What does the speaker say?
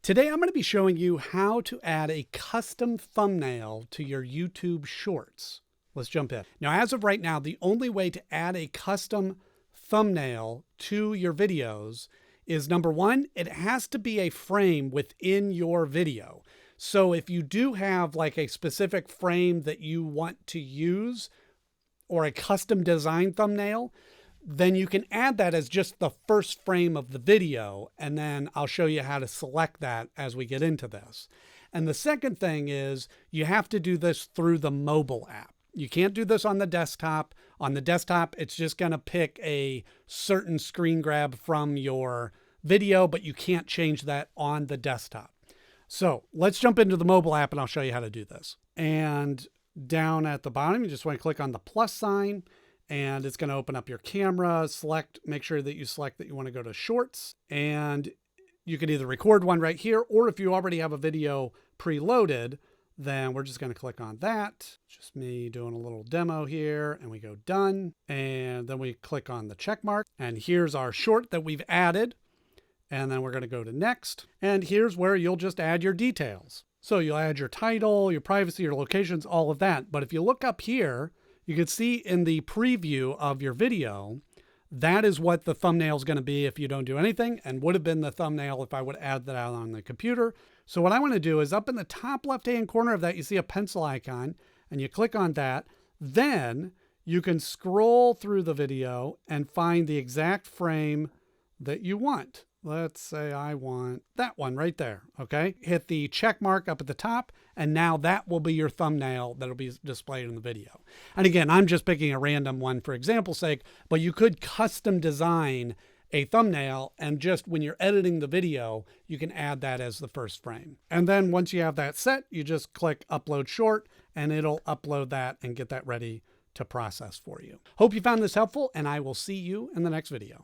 Today I'm going to be showing you how to add a custom thumbnail to your YouTube Shorts. Let's jump in. Now, as of right now, the only way to add a custom thumbnail to your videos is number one, it has to be a frame within your video. So if you do have like a specific frame that you want to use or a custom design thumbnail, then you can add that as just the first frame of the video. And then I'll show you how to select that as we get into this. And the second thing is you have to do this through the mobile app. You can't do this on the desktop. On the desktop, it's just going to pick a certain screen grab from your video, but you can't change that on the desktop. So let's jump into the mobile app and I'll show you how to do this. And down at the bottom, you just want to click on the plus sign and it's going to open up your camera. Make sure that you select that you want to go to Shorts, and you can either record one right here, or if you already have a video preloaded, then we're just going to click on that. Just me doing a little demo here, and we go done. And then we click on the check mark, and here's our short that we've added. And then we're going to go to next. And here's where you'll just add your details. So you'll add your title, your privacy, your locations, all of that. But if you look up here, you can see in the preview of your video, that is what the thumbnail is going to be if you don't do anything, and would have been the thumbnail if I would add that out on the computer. So what I want to do is up in the top left-hand corner of that, you see a pencil icon, and you click on that. Then you can scroll through the video and find the exact frame that you want. Let's say I want that one right there, okay? Hit the check mark up at the top, and now that will be your thumbnail that'll be displayed in the video. And again, I'm just picking a random one for example's sake, but you could custom design a thumbnail, and just when you're editing the video, you can add that as the first frame. And then once you have that set, you just click Upload Short, and it'll upload that and get that ready to process for you. Hope you found this helpful, and I will see you in the next video.